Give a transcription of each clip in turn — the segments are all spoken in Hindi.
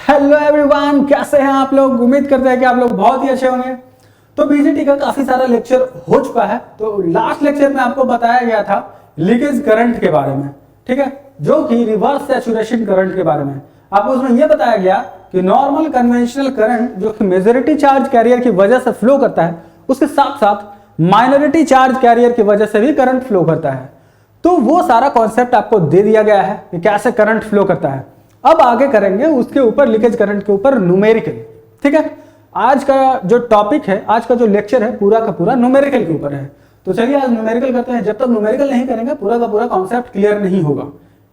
हेलो एवरीवन, कैसे हैं आप लोग। उम्मीद करते हैं कि आप लोग बहुत ही अच्छे होंगे। तो बीजीटी का काफी सारा लेक्चर हो चुका है। तो लास्ट लेक्चर में आपको बताया गया था लीकेज करंट के बारे में, ठीक है, जो कि रिवर्स सैचुरेशन करंट के बारे में। आपको उसमें यह बताया गया कि नॉर्मल कन्वेंशनल करंट जो कि मेजॉरिटी चार्ज कैरियर की वजह से फ्लो करता है, उसके साथ साथ माइनॉरिटी चार्ज कैरियर की वजह से भी करंट फ्लो करता है। तो वो सारा कॉन्सेप्ट आपको दे दिया गया है कि कैसे करंट फ्लो करता है। अब आगे करेंगे उसके ऊपर, लीकेज करंट के ऊपर न्यूमेरिकल, ठीक है। आज का जो टॉपिक है, आज का जो लेक्चर है, पूरा का पूरा न्यूमेरिकल के ऊपर है। तो चलिए आज न्यूमेरिकल करते हैं। जब तक न्यूमेरिकल नहीं करेंगे पूरा का पूरा कॉन्सेप्ट क्लियर नहीं होगा,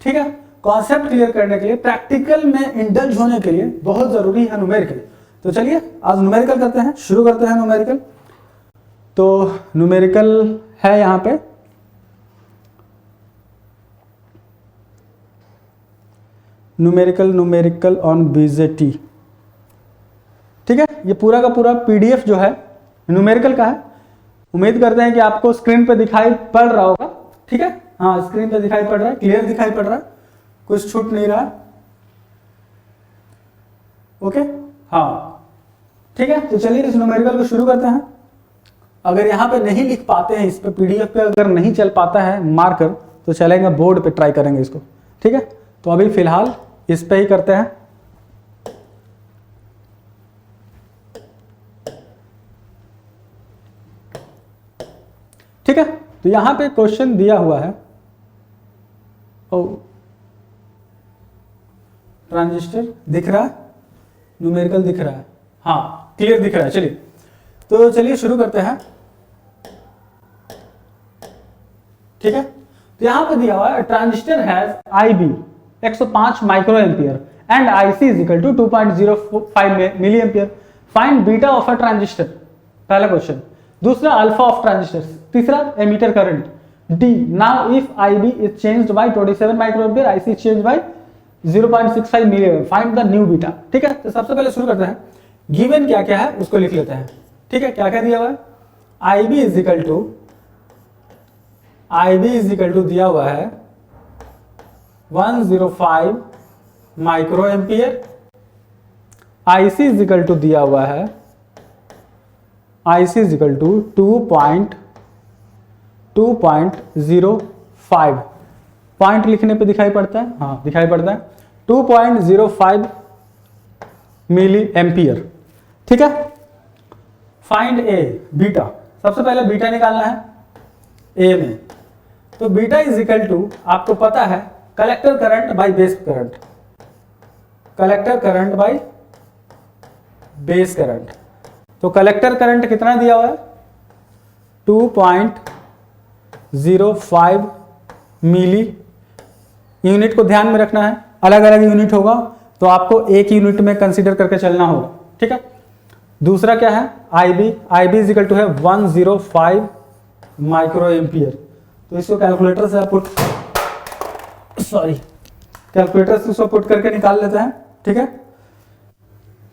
ठीक है। कॉन्सेप्ट क्लियर करने के लिए, प्रैक्टिकल में इंडल्ज होने के लिए बहुत जरूरी है न्यूमेरिकल। तो चलिए आज न्यूमेरिकल करते हैं, शुरू करते हैं न्यूमेरिकल। तो न्यूमेरिकल है यहाँ पे न्यूमेरिकल ऑन बीजेटी, ठीक है। ये पूरा का पूरा पीडीएफ जो है न्यूमेरिकल का है। उम्मीद करते हैं कि आपको स्क्रीन पे दिखाई पड़ रहा होगा, ठीक है। हाँ, स्क्रीन पे दिखाई पड़ रहा है, क्लियर दिखाई पड़ रहा है, कुछ छूट नहीं रहा। ओके, हाँ ठीक है। तो चलिए इस न्यूमेरिकल को शुरू करते हैं। अगर यहाँ पे नहीं लिख पाते हैं, इस पे पीडीएफ पे अगर नहीं चल पाता है मार्कर, तो चलेंगे बोर्ड पे, ट्राई करेंगे इसको, ठीक है। तो अभी फिलहाल इस पे ही करते हैं। ठीक है, तो यहां पे क्वेश्चन दिया हुआ है, ट्रांजिस्टर दिख रहा है, न्यूमेरिकल दिख रहा है, हाँ क्लियर दिख रहा है। चलिए तो चलिए शुरू करते हैं, ठीक है। तो यहां पे दिया हुआ है transistor has IB 105 micro ampere and IC is equal to 2.05 milli ampere. Find beta of a transistor, पहला क्वेश्चन। दूसरा अल्फा ऑफ ट्रांजिस्टर। तीसरा emitter current. D now if IB is changed by 27 micro ampere, IC is changed by 0.65 milli ampere, find the new beta, ठीक है। तो सबसे पहले शुरू करते हैं, गिवन क्या क्या है उसको लिख लेते हैं, ठीक है। क्या क्या दिया हुआ है, आईबी इज इक्वल टू दिया हुआ है 105 micro ampere, IC is equal to दिया हुआ है, IC is equal to 2.05 point लिखने पे दिखाई पड़ता है, हाँ दिखाई पड़ता है, 2.05 मिली एम्पियर, ठीक है। फाइंड ए बीटा, सबसे पहले बीटा निकालना है ए में। तो बीटा इज इक्वल टू, आपको पता है, collector current by base current, collector current by base current. तो कलेक्टर करंट कितना दिया हुआ है, 2.05 मिली। यूनिट को ध्यान में रखना है, अलग अलग यूनिट होगा तो आपको एक यूनिट में कंसीडर करके चलना होगा, ठीक है। दूसरा क्या है, IB, IB is equal to है 105 माइक्रो एम्पियर। तो इसको कैलकुलेटर से पुट कैलकुलेटर से उसको पुट करके निकाल लेते हैं, ठीक है।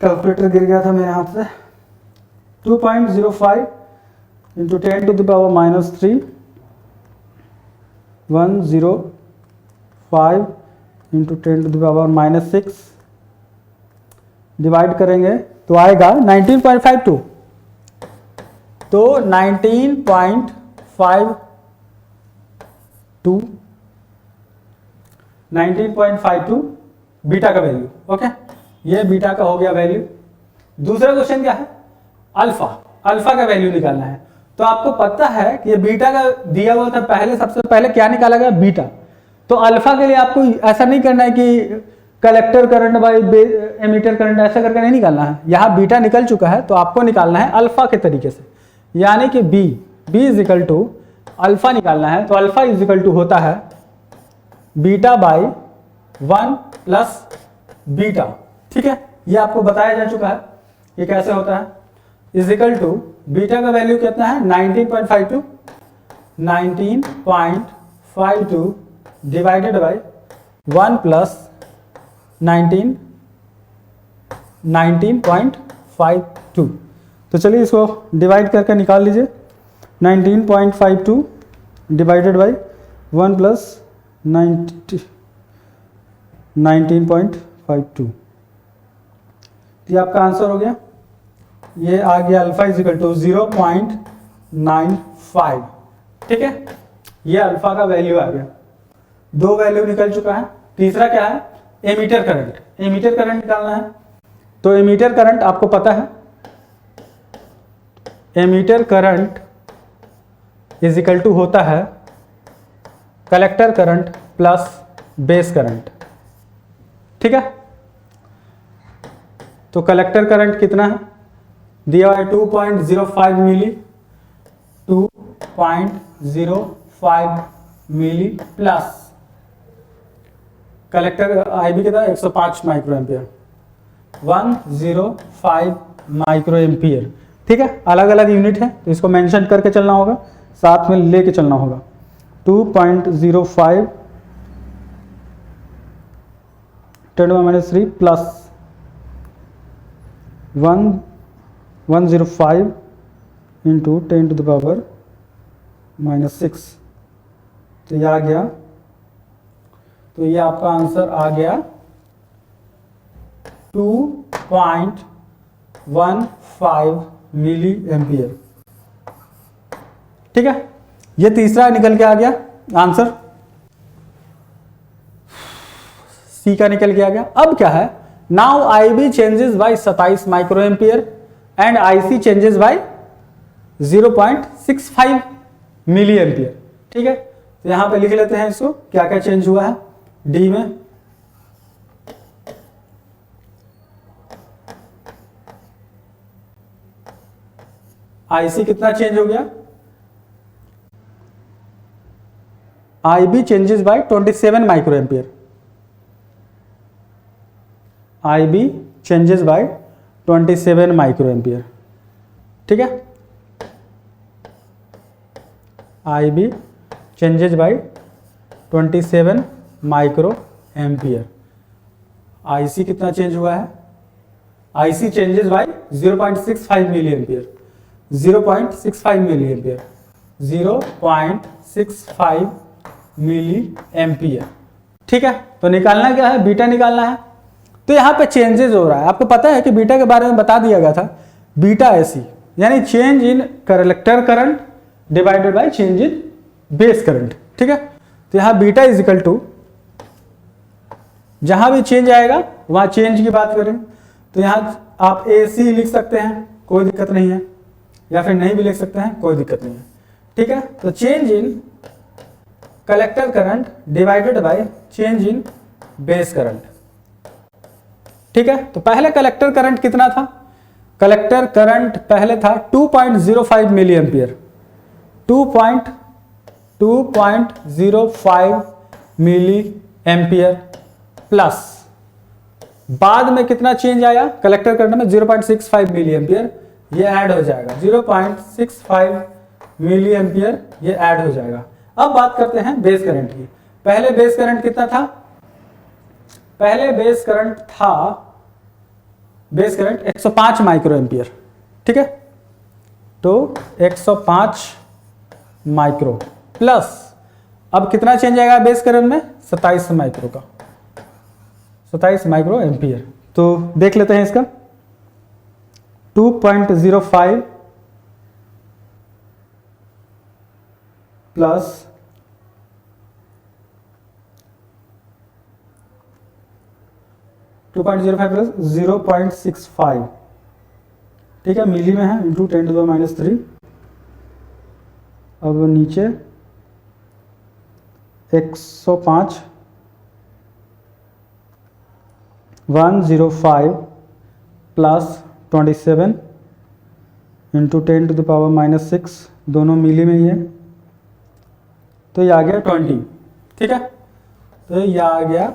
कैलकुलेटर गिर गया था मेरे हाथ से। 2.05 into 10 to the power -3, 105 into 10 to the power -6 divide करेंगे तो आएगा 19.52। तो 19.52 बीटा का वैल्यू, ओके। ये बीटा का हो गया वैल्यू। दूसरा क्वेश्चन क्या है, अल्फा, अल्फा का वैल्यू निकालना है। तो आपको पता है कि ये बीटा का दिया हुआ था, पहले सबसे पहले क्या निकाला गया, बीटा। तो अल्फा के लिए आपको ऐसा नहीं करना है कि collector current by emitter current ऐसा करके नहीं निकालना है। यहाँ बीटा निकल चुका है तो आपको निकालना है अल्फा के तरीके से, यानी कि B is equal to alpha निकालना है। तो अल्फा इज इक्वल टू होता है बीटा बाय 1 प्लस बीटा, ठीक है। ये आपको बताया जा चुका है ये कैसे होता है। इज इक्वल टू बीटा का वैल्यू कितना है, 19.52 डिवाइडेड बाय 1 प्लस 19.52। तो चलिए इसको डिवाइड करके निकाल लीजिए। 19.52 डिवाइडेड बाय 1 प्लस 19.52 तो ये आपका आंसर हो गया, ये आ गया अल्फा इज इक्वल टू 0.95। ठीक है, ये अल्फा का वैल्यू आ गया, 2 वैल्यू निकल चुका है। तीसरा क्या है, एमीटर करंट। एमीटर करंट निकालना है, तो एमीटर करंट आपको पता है, emitter current is equal to होता है collector current plus base current. ठीक है, तो कलेक्टर करंट कितना है, दिया हुआ है 2.05 मिली, 2.05 मिली प्लस कलेक्टर आईबी कितना 105 माइक्रो एम्पियर, 105 माइक्रो एम्पियर। ठीक है, अलग अलग यूनिट है तो इसको मेंशन करके चलना होगा, साथ में लेके चलना होगा। 2.05 10⁻³ प्लस 105 इंटू 10⁻⁻6, तो ये आ गया, तो ये आपका आंसर आ गया 2.15 मिली एम्पियर। ठीक है, ये तीसरा निकल के आ गया आंसर, सी का निकल के आ गया। अब क्या है, now I B changes by 27 micro ampere and I C changes by 0.65 milli ampere. ठीक है, तो यहां पे लिख लेते हैं इसको, क्या क्या चेंज हुआ है डी में। आईसी कितना चेंज हो गया, IB changes by 27 micro ampere, IB changes by 27 micro ampere. ठीक है, IB changes by 27 micro ampere. IC कितना चेंज हुआ है, IC changes by 0.65 milli ampere, 0.65 milli ampere, 0.65 milli ampere. ठीक है, तो निकालना क्या है, बीटा निकालना है। तो यहां पे चेंजेस हो रहा है, आपको पता है कि बीटा के बारे में बता दिया गया था, बीटा एसी यानी change in collector current divided by change in base current. ठीक है, तो यहां बीटा इज इक्वल टू, जहां भी चेंज आएगा वहां चेंज की बात करें तो यहां आप एसी लिख सकते हैं, कोई दिक्कत नहीं है, या फिर नहीं भी लिख सकते हैं, कोई दिक्कत नहीं है। ठीक है, तो change in collector current divided by change in base current. ठीक है, तो पहले कलेक्टर करंट कितना था, कलेक्टर करंट पहले था 2.05 milli ampere, 2.05 milli ampere plus बाद में कितना चेंज आया कलेक्टर करंट में 0.65 मिली एम्पियर, ये ऐड हो जाएगा 0.65 मिली एम्पियर, ये ऐड हो जाएगा। अब बात करते हैं बेस करंट की। पहले बेस करंट कितना था, पहले बेस करंट था, बेस करंट 105 माइक्रो एम्पियर। ठीक है, तो 105 माइक्रो प्लस अब कितना चेंज आएगा बेस करंट में 27 माइक्रो का, 27 माइक्रो एम्पियर। तो देख लेते हैं इसका, 2.05 प्लस 2.05 प्लस 0.65, ठीक है, मिली में है, इंटू 10⁻³ अब नीचे 105 105 प्लस 27 इंटू 10⁻⁻6, दोनों मिली में ही है, तो ये आ गया 20। ठीक है, तो ये आ गया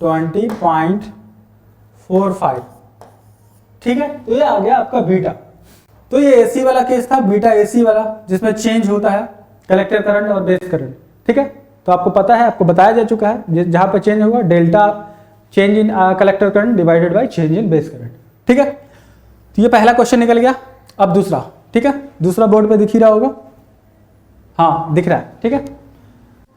20.45। ठीक है, तो ये आ गया आपका बीटा। तो ये एसी वाला केस था, बीटा एसी वाला, जिसमें चेंज होता है कलेक्टर करंट और बेस करंट। ठीक है, तो आपको पता है, आपको बताया जा चुका है, जहां पर चेंज होगा delta change in collector current divided by change in base current. ठीक है, तो ये पहला क्वेश्चन निकल गया। अब दूसरा, ठीक है, दूसरा बोर्ड पे दिख ही रहा होगा, हाँ दिख रहा है। ठीक है,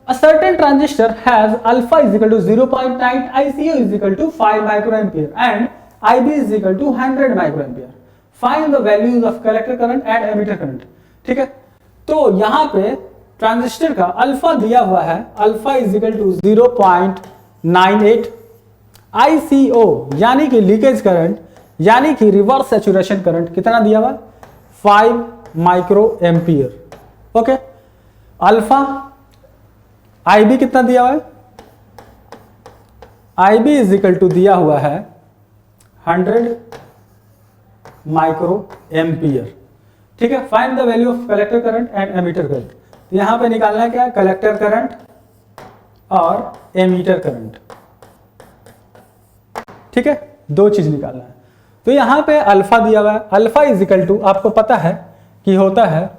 a certain transistor has alpha is equal to 0.9, ICO is equal to 5 microampere and IB is equal to 100 micro ampere. Find the values of collector current and emitter current. ठीक है, तो यहां पे ट्रांजिस्टर का अल्फा दिया हुआ है, alpha is equal to 0.98, ICO यानी कि लीकेज करंट यानी कि रिवर्स सैचुरेशन करंट कितना दिया हुआ, 5 micro ampere. Okay, alpha IB कितना दिया हुआ है, IB इज इक्वल टू दिया हुआ है 100 माइक्रो एम्पियर। ठीक है, find the value of collector current and emitter current. तो यहां पे निकालना है क्या, कलेक्टर करंट और एमीटर करंट। ठीक है, दो चीज निकालना है। तो यहां पे अल्फा दिया हुआ है, अल्फा इज इक्वल टू आपको पता है कि होता है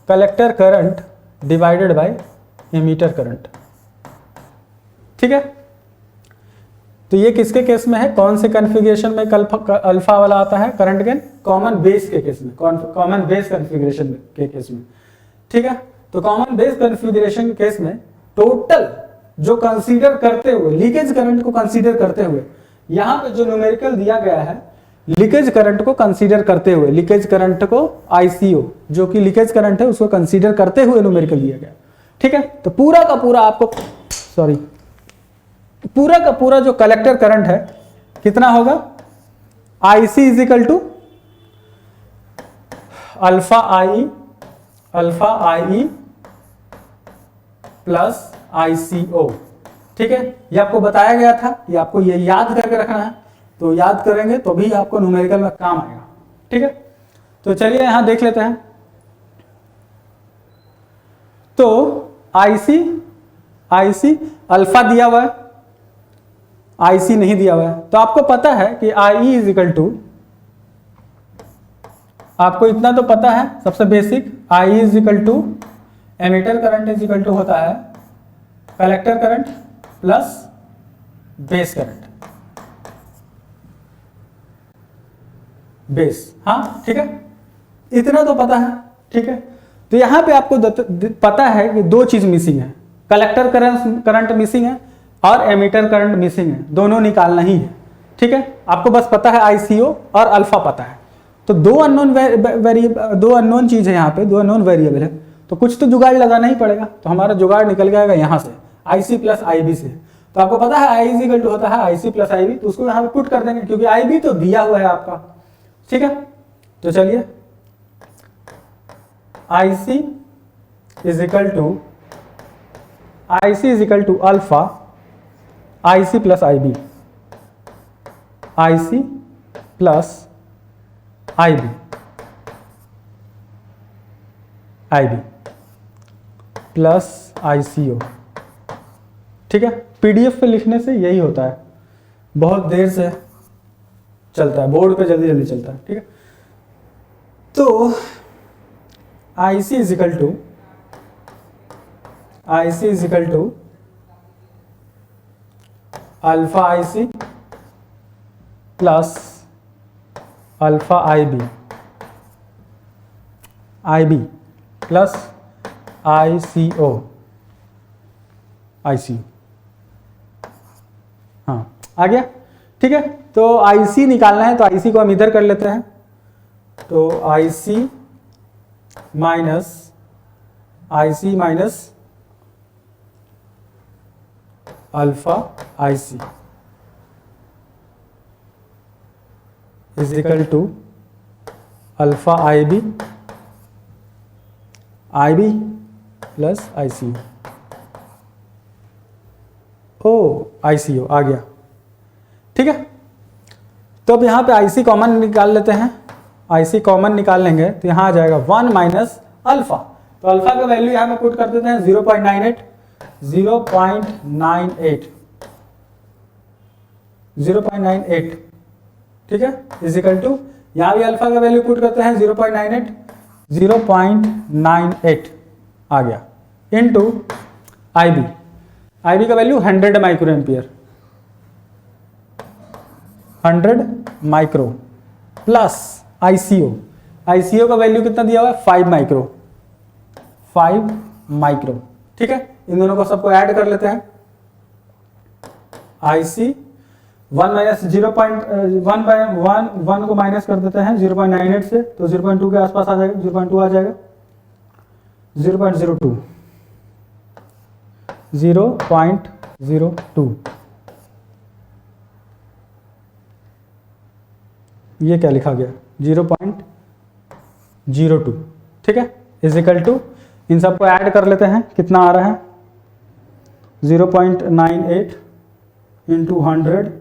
collector current divided by emitter current. ठीक है, तो ये किसके केस में है, कौन से कॉन्फ़िगरेशन में अल्फा वाला आता है, करंट गेन, कॉमन बेस के केस में, कॉमन बेस कॉन्फ़िगरेशन के केस में। ठीक है, तो कॉमन बेस कॉन्फ़िगरेशन के केस में टोटल जो कंसीडर करते हुए, लीकेज करंट को कंसीडर करते हुए, यहां पे जो न्यूमेरिकल दिया गया है लीकेज करंट को कंसीडर करते हुए, लीकेज करंट को ICO जो कि लीकेज करंट है उसको कंसीडर करते हुए न्यूमेरिकल दिया गया। ठीक है, तो पूरा का पूरा आपको पूरा का पूरा जो कलेक्टर करंट है कितना होगा, IC is equal to alpha IE plus ICO। ठीक है, ये आपको बताया गया था, ये आपको ये याद करके रखना है, तो याद करेंगे तो भी आपको न्यूमेरिकल में काम आएगा। ठीक है, तो चलिए यहां देख लेते हैं। तो IC अल्फा दिया हुआ है, IC नहीं दिया हुआ है, तो आपको पता है कि IE इज इक्वल टू, आपको इतना तो पता है सबसे basic, IE is equal to emitter current is equal to होता है collector current plus base current, base. हाँ ठीक है, इतना तो पता है। ठीक है, तो यहां पे आपको पता है कि दो चीज मिसिंग है, कलेक्टर करंट मिसिंग है और एमीटर करंट मिसिंग है, दोनों निकालना ही है। ठीक है, आपको बस पता है ICO और अल्फा पता है, तो दो अननोन चीज है यहाँ पे, दो अननोन वेरिएबल है, तो कुछ तो जुगाड़ लगाना ही पड़ेगा। तो हमारा जुगाड़ निकल जाएगा यहाँ से IC प्लस IB से। तो आपको पता है I इक्वल टू होता है IC प्लस IB, तो उसको यहाँ पे पुट कर देंगे क्योंकि IB तो दिया हुआ है आपका। ठीक है, तो चलिए IC is equal to alpha IC plus IB, IC plus IB plus ICO। ठीक है, PDF पे लिखने से यही होता है, बहुत देर से चलता है, बोर्ड पे जल्दी जल्दी चलता है। ठीक है, तो IC is equal to alpha IC plus alpha IB plus ICO। हाँ आ गया। ठीक है, तो IC निकालना है, तो IC को हम इधर कर लेते हैं, तो IC minus alpha IC is equal to alpha IB plus ICO। ICO आ गया। ठीक है, तो अब यहाँ पे IC कॉमन निकाल लेते हैं, IC कॉमन निकाल लेंगे तो यहाँ आ जाएगा 1 माइनस अल्फा, तो अल्फा का वैल्यू यहाँ पे पुट कर देते हैं 0.98। ठीक है, इज इक्वल टू, यहाँ भी अल्फा का वैल्यू पुट करते हैं 0.98 आ गया, इनटू IB का value 100 micro ampere, 100 micro plus ICO का वैल्यू कितना दिया हुआ है 5 माइक्रो। ठीक है, इन दोनों को सबको ऐड कर लेते हैं, IC 1 माइनस 0.1 को माइनस कर देते हैं 0.98 से, तो 0.2 के आसपास आ जाएगा, 0.2 आ जाएगा, 0.02, 0.02। ये क्या लिखा गया, 0.02, ठीक है, इजिकल टू, इन सबको ऐड कर लेते हैं, कितना आ रहा है 0.98 इंटू 100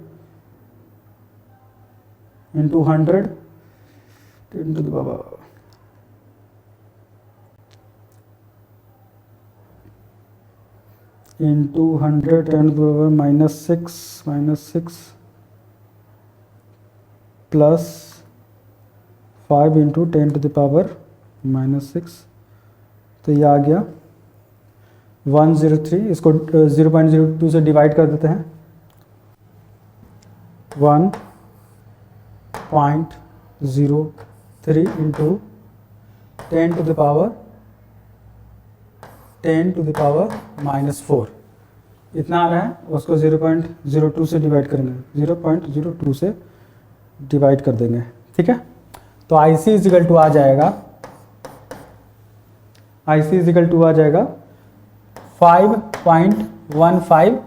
इंटू 100 इंटू बाबा इंटू 100 10 -6 प्लस 5 इंटू 10⁻⁻6, तो ये आ गया 103। इसको 0.02 से डिवाइड कर देते हैं, 1.03 इंटू 10⁻⁻4 इतना आ रहा है, उसको 0.02 से डिवाइड करेंगे, 0.02 से डिवाइड कर देंगे, ठीक है। तो IC इजिकल टू आ जाएगा, IC इजिकल टू आ जाएगा 5.15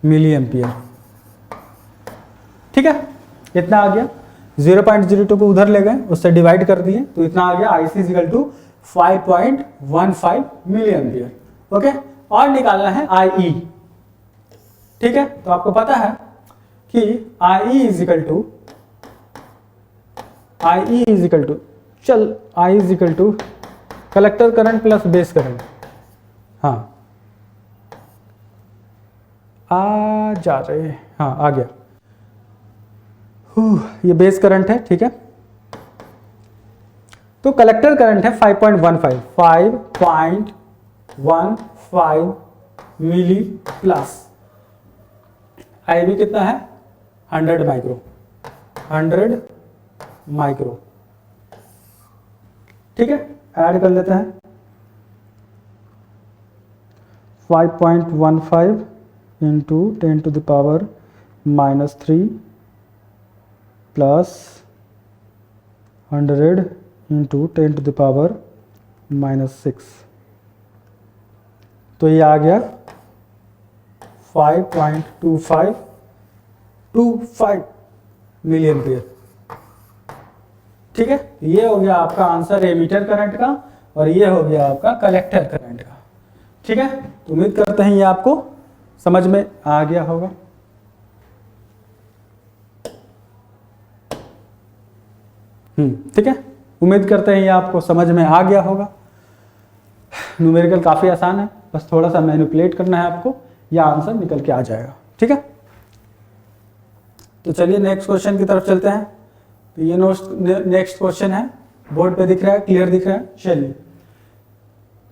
मिली एम्पियर, ठीक है। इतना आ गया, 0.02 को उधर ले गए, उससे डिवाइड कर दिए, तो इतना आ गया IC is equal to 5.15 milli ampere, okay. और निकालना है IE, ठीक है। तो आपको पता है कि IE is equal to collector current plus base current, हाँ आ जा रहे, हाँ आ गया, ये बेस करंट है, ठीक है। तो कलेक्टर करंट है 5.15 मिली प्लस IB कितना है 100 माइक्रो, ठीक है। ऐड कर लेते हैं 5.15 इंटू 10⁻⁻³ प्लस 100 इंटू 10⁻⁻6, तो ये आ गया 5.25 मिली एम्पियर, ठीक है। ये हो गया आपका आंसर एमीटर करंट का, और ये हो गया आपका कलेक्टर करंट का, ठीक है। तो उम्मीद करते हैं ये आपको समझ में आ गया होगा। ठीक है, उम्मीद करते हैं ये आपको समझ में आ गया होगा। न्यूमेरिकल काफी आसान है, बस थोड़ा सा मैनिपुलेट करना है आपको, या आंसर निकल के आ जाएगा, ठीक है। तो चलिए नेक्स्ट क्वेश्चन की तरफ चलते हैं। तो ये नेक्स्ट क्वेश्चन है, बोर्ड पे दिख रहा है, क्लियर दिख रहा है, चलिए।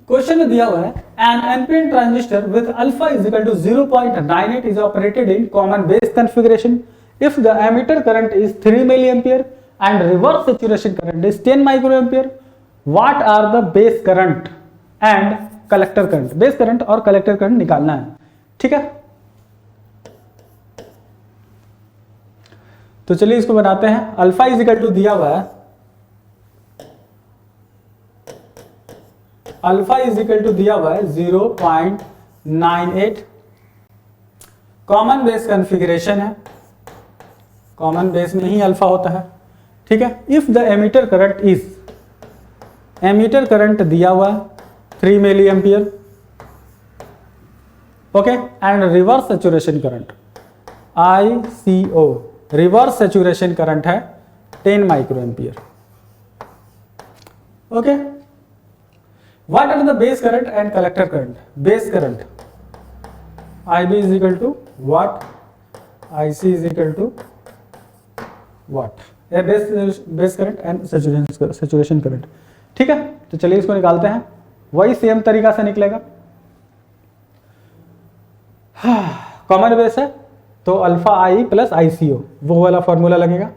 क्वेश्चन में दिया हुआ है N NPN transistor with alpha is equal to 0.98 is operated in common base configuration if the emitter current is 3 milli ampere and reverse saturation current is 10 micro ampere. What are the base current and collector current? Base current और कलेक्टर करंट निकालना है, ठीक है। तो चलिए इसको बनाते हैं। अल्फा इज इक्वल टू दिया हुआ है, अल्फा इज इक्वल टू दिया हुआ है 0.98, कॉमन बेस कॉन्फ़िगरेशन है, कॉमन बेस में ही अल्फा होता है, ठीक है। If the emitter current is, emitter current दिया हुआ 3 milli ampere, okay, and reverse saturation current ICO, reverse saturation current है 10 micro ampere, okay. What are the base current and collector current? Base current IB is equal to what, IC is equal to what, base current and saturation current, ठीक है। तो चलिए इसको निकालते हैं, वही सेम तरीका से निकलेगा। कॉमन बेस है तो अल्फा I प्लस ICO, वो वाला फॉर्मूला लगेगा।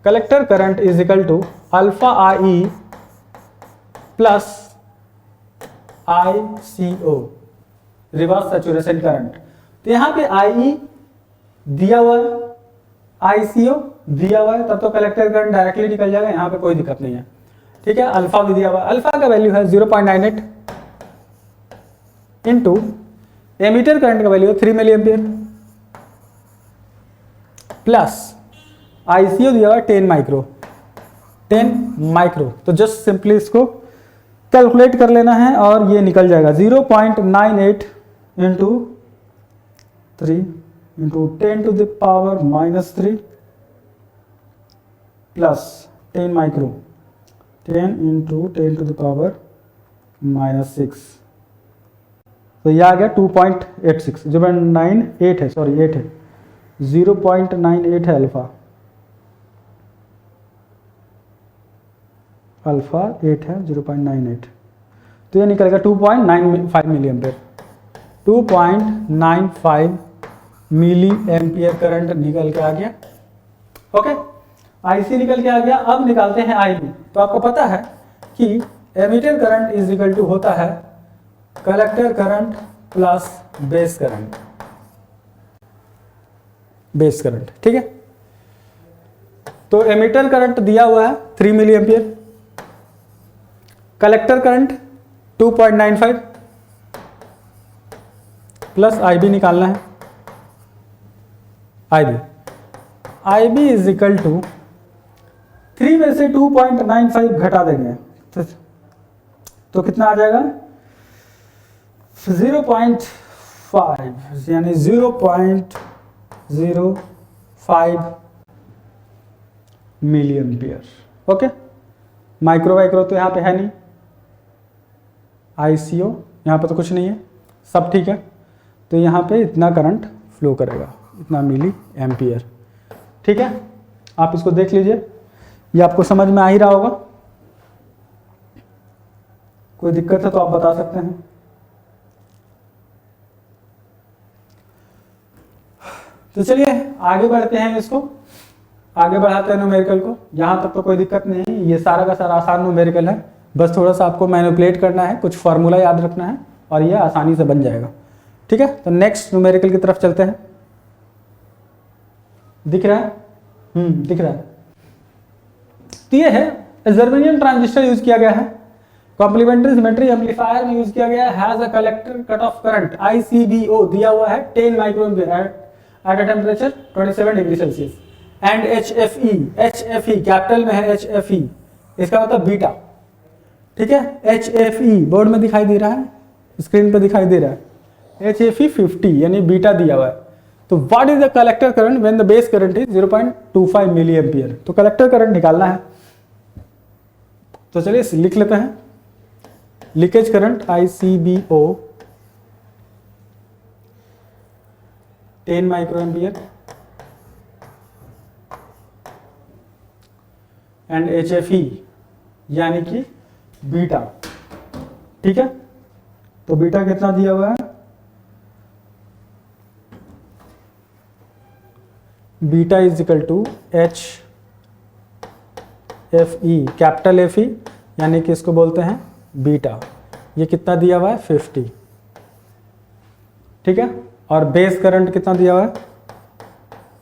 Collector current is equal to alpha IE plus ICO, reverse saturation current. तो यहां पे IE दिया हुआ है, ICO दिया हुआ है, तब तो कलेक्टर करंट डायरेक्टली निकल जाएगा, यहाँ पे कोई दिक्कत नहीं है। ठीक है, अल्फा भी दिया हुआ है, अल्फा का वैल्यू है 0.98 इंटू एमीटर करंट का वैल्यू है 3 मिली एम्पियर प्लस ICO दिया हुआ है 10 माइक्रो। तो जस्ट सिंपली इसको कैलकुलेट कर लेना है और ये निकल जाएगा 0.98 into 3 into 10 to the power -3 plus 10 micro, 10 into 10 to the power -6, तो ये आ गया 2.86, 0.98 है, सॉरी 8 है, 0.98 है अल्फा 8 है, 0.98, तो ये निकलेगा 2.95 milli ampere, 2.95 milli ampere current निकल के आ गया। ओके, IC निकल के आ गया। अब निकालते हैं IB। तो आपको पता है कि emitter current is equal to होता है collector current plus base current. ठीक है, तो एमीटर करंट दिया हुआ है 3 milli ampere, collector current 2.95 plus IB निकालना है। IB इज इक्वल टू 3 में से 2.95 घटा देंगे तो कितना आ जाएगा 0.5 यानी 0.05 मिली एम्पियर। ओके, माइक्रो तो यहाँ पे है नहीं, ICO यहाँ पे तो कुछ नहीं है, सब ठीक है, तो यहाँ पे इतना करंट फ्लो करेगा, इतना मिली एम्पियर। ठीक है, आप इसको देख लीजिए, ये आपको समझ में आ ही रहा होगा। कोई दिक्कत है तो आप बता सकते हैं। तो चलिए आगे बढ़ते हैं, इसको आगे बढ़ाते हैं न्यूमेरिकल को। यहाँ तक तो कोई दिक्कत नहीं है, ये सारा का सारा आसान न्यूमेरिकल है, बस थोड़ा सा आपको मैनिपुलेट करना है, कुछ फार्मूला याद रखना है और ये आसानी से बन जाएगा। ठीक है, तो नेक्स्ट न्यूमेरिकल की तरफ चलते हैं। दिख रहा है? दिख रहा है। तो ये है जर्मेनियम ट्रांजिस्टर यूज किया गया है, कॉम्प्लीमेंट्री सिमेट्री एम्पलीफायर में यूज किया गया है, has a collector cut off current ICBO दिया हुआ है 10 micro ampere at a temperature 27 degree Celsius and HFE capital में है HFE, इसका मतलब बीटा। ठीक है, HFE बोर्ड में दिखाई दे रहा है, स्क्रीन पे दिखाई दे रहा है, HFE 50 यानी बीटा दिया हुआ है। तो what is the collector current when the base current is 0.25 milli ampere, तो कलेक्टर करंट निकालना है। तो चलिए लिख लेते हैं, leakage current ICBO 10 micro ampere and HFE यानी कि बीटा। ठीक है, तो बीटा कितना दिया हुआ है, beta is equal to HFE capital FE यानी कि इसको बोलते हैं बीटा। ये कितना दिया हुआ है 50। ठीक है, और बेस करंट कितना दिया हुआ है,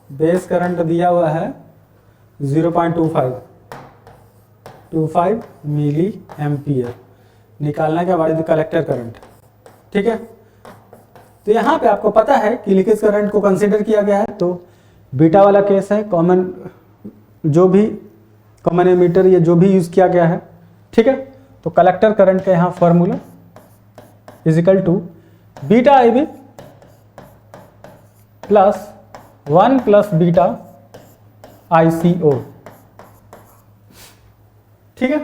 बेस करंट दिया हुआ है 0.25 मिली एम्पियर। निकालना क्या, what is the collector current. ठीक है, तो यहाँ पे आपको पता है कि लीकेज करंट को कंसीडर किया गया है, तो बीटा वाला केस है, कॉमन जो भी कॉमन एमीटर या जो भी यूज किया गया है। ठीक है, तो कलेक्टर करंट का यहाँ formula is equal to beta IB plus 1 plus beta ICO। ठीक है,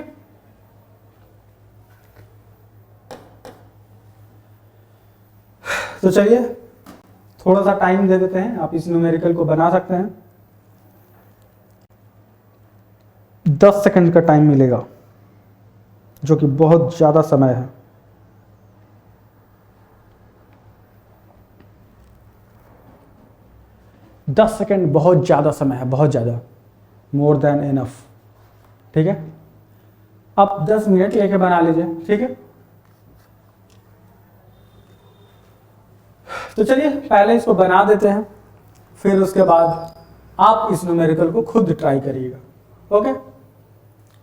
तो चलिए थोड़ा सा टाइम दे देते हैं, आप इस न्यूमेरिकल को बना सकते हैं। 10 सेकंड का टाइम मिलेगा, जो कि बहुत ज्यादा समय है। दस सेकंड बहुत ज्यादा समय है, बहुत ज्यादा, मोर देन इनफ। ठीक है, अब 10 मिनट लेके बना लीजिए। ठीक है, तो चलिए पहले इसको बना देते हैं, फिर उसके बाद आप इस न्यूमेरिकल को खुद ट्राई करिएगा। ओके,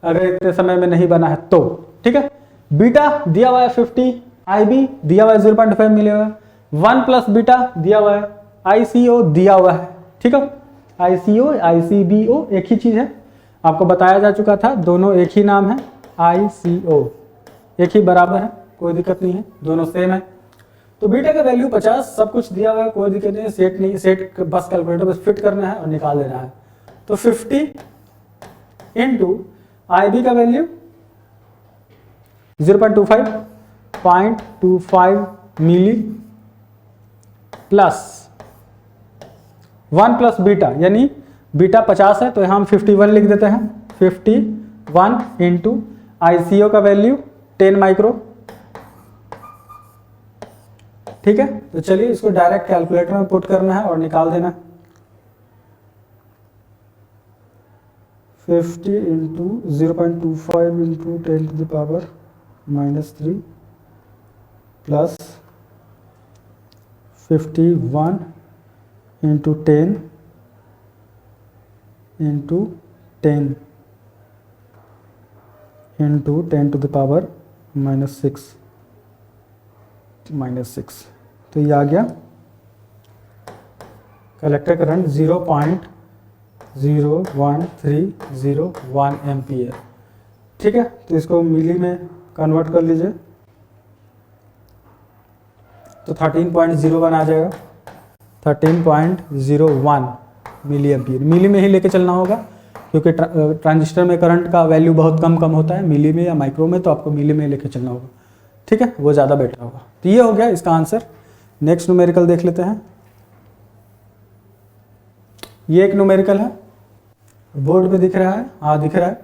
अगर इतने समय में नहीं बना है तो ठीक है। बीटा दिया हुआ है 50, IB दिया हुआ है 0.5 मिला हुआ है, 1 प्लस बीटा दिया हुआ है, ICO दिया हुआ है। ठीक है, ICO ICBO एक ही चीज है, आपको बताया जा चुका था, दोनों एक ही नाम है, ICO एक ही बराबर है, कोई दिक्कत नहीं है, दोनों सेम है। तो बीटा का वैल्यू 50, सब कुछ दिया हुआ है, कोई दिक्कत नहीं है, सेट नहीं, सेट बस कैलकुलेटर बस फिट करना है और निकाल देना है। तो 50 इंटू IB का वैल्यू 0.25 मिली प्लस 1 प्लस बीटा, यानी बीटा 50 है तो यहाँ हम 51 लिख देते हैं, 51 इंटू ICO का वैल्यू 10 माइक्रो। ठीक है, तो चलिए इसको डायरेक्ट कैलकुलेटर में पुट करना है और निकाल देना। 50 into 0.25 into 10 to the power -3 plus 51 into 10 into 10 into 10 to the power -6 तो ये आ गया कलेक्टर करंट 0.01301 एम्पियर। ठीक है, तो इसको मिली में कन्वर्ट कर लीजिए तो 13.01 आ जाएगा, 13.01 मिली एम्पियर। मिली में ही लेके चलना होगा क्योंकि ट्रांजिस्टर में करंट का वैल्यू बहुत कम होता है, मिली में या माइक्रो में, तो आपको मिली में लेके चलना होगा। ठीक है, वो ज़्यादा बेटर होगा। तो ये हो गया इसका आंसर। नेक्स्ट न्यूमेरिकल देख लेते हैं। ये एक न्यूमेरिकल है, बोर्ड पे दिख रहा है, हाँ दिख रहा है।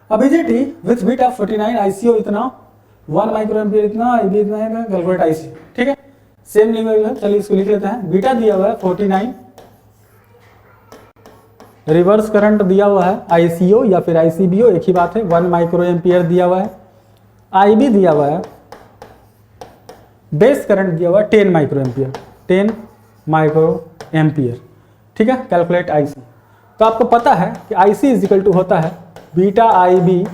अब BJT विथ बीटा 49, ICO इतना, 1 माइक्रो एम्पियर इतना, IB इतना है, कैलकुलेट IC। ठीक है, सेम न्यूमेरिकल है, चलिए इसको लिख लेते हैं। बीटा दिया हुआ है 49, रिवर्स करंट दिया हुआ है ICO या फिर ICBO एक ही बात है, 1 माइक्रो एम्पियर दिया हुआ है, IB दिया हुआ है, बेस करंट दिया हुआ है 10 माइक्रो एम्पियर, 10 माइक्रो एम्पियर। ठीक है, कैलकुलेट IC। तो आपको पता है कि IC इज इक्वल टू होता है beta IB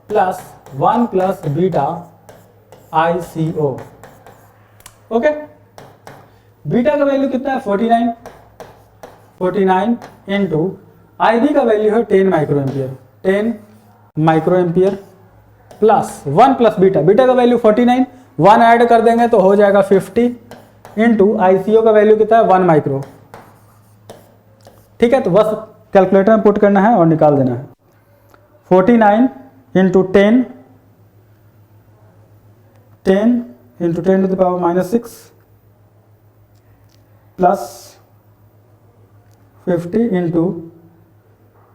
plus 1 plus beta ICO। Okay, beta का वैल्यू कितना है 49 इंटू IB का वैल्यू है 10 micro ampere, 10 micro ampere plus 1 plus beta, beta का वैल्यू 49, 1 ऐड कर देंगे तो हो जाएगा 50 इंटू ICO का वैल्यू कितना है 1 माइक्रो। ठीक है, तो बस कैलकुलेटर में पुट करना है और निकाल देना है। 49 into 10 into 10 to the power -6 plus 50 into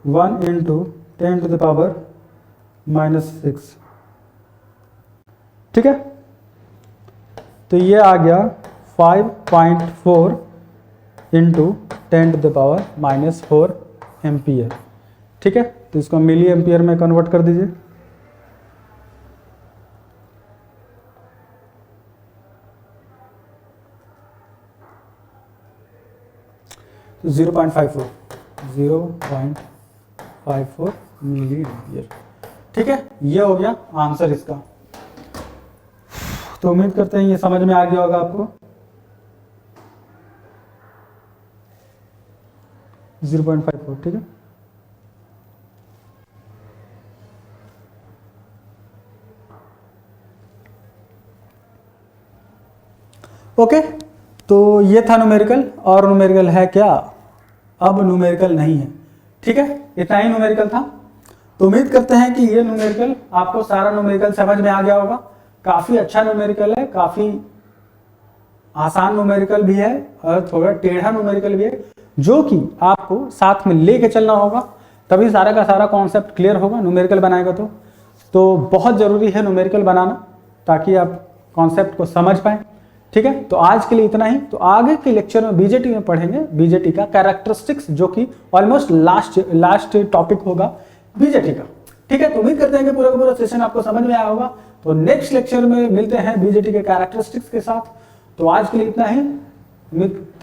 1 into 10 to the power -6। ठीक है, तो ये आ गया 5.4 into 10 to the power -4 ampere. ठीक है, तो इसको मिली एम्पियर में कन्वर्ट कर दीजिए। तो 0.54 मिली एम्पियर। ठीक है, ये हो गया आंसर इसका। तो उम्मीद करते हैं ये समझ में आ गया होगा आपको। 0.54। ठीक है, ओके, तो ये था न्यूमेरिकल। और न्यूमेरिकल है क्या? अब न्यूमेरिकल नहीं है। ठीक है, इतना ही न्यूमेरिकल था। तो उम्मीद करते हैं कि ये न्यूमेरिकल आपको सारा न्यूमेरिकल समझ में आ गया होगा। काफी अच्छा न्यूमेरिकल है, काफी आसान न्यूमेरिकल भी है और थोड़ा टेढ़ा न्यूमेरिकल भी है, जो कि आपको साथ में लेके चलना होगा, तभी सारा का सारा कॉन्सेप्ट क्लियर होगा। न्यूमेरिकल बनाएगा तो बहुत जरूरी है न्यूमेरिकल बनाना, ताकि आप कॉन्सेप्ट को समझ पाए। ठीक है, तो आज के लिए इतना ही। तो आगे के लेक्चर में बीजेटी में पढ़ेंगे बीजेटी का कैरेक्टरिस्टिक्स, जो कि ऑलमोस्ट लास्ट टॉपिक होगा बीजेटी का। ठीक है, तो उम्मीद करते हैं कि पूरा का पूरा सेशन आपको समझ में आया होगा। तो नेक्स्ट लेक्चर में मिलते हैं बीजेटी के कैरेक्टरिस्टिक्स के साथ। तो आज के लिए इतना ही।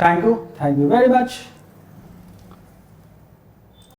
Thank you very much.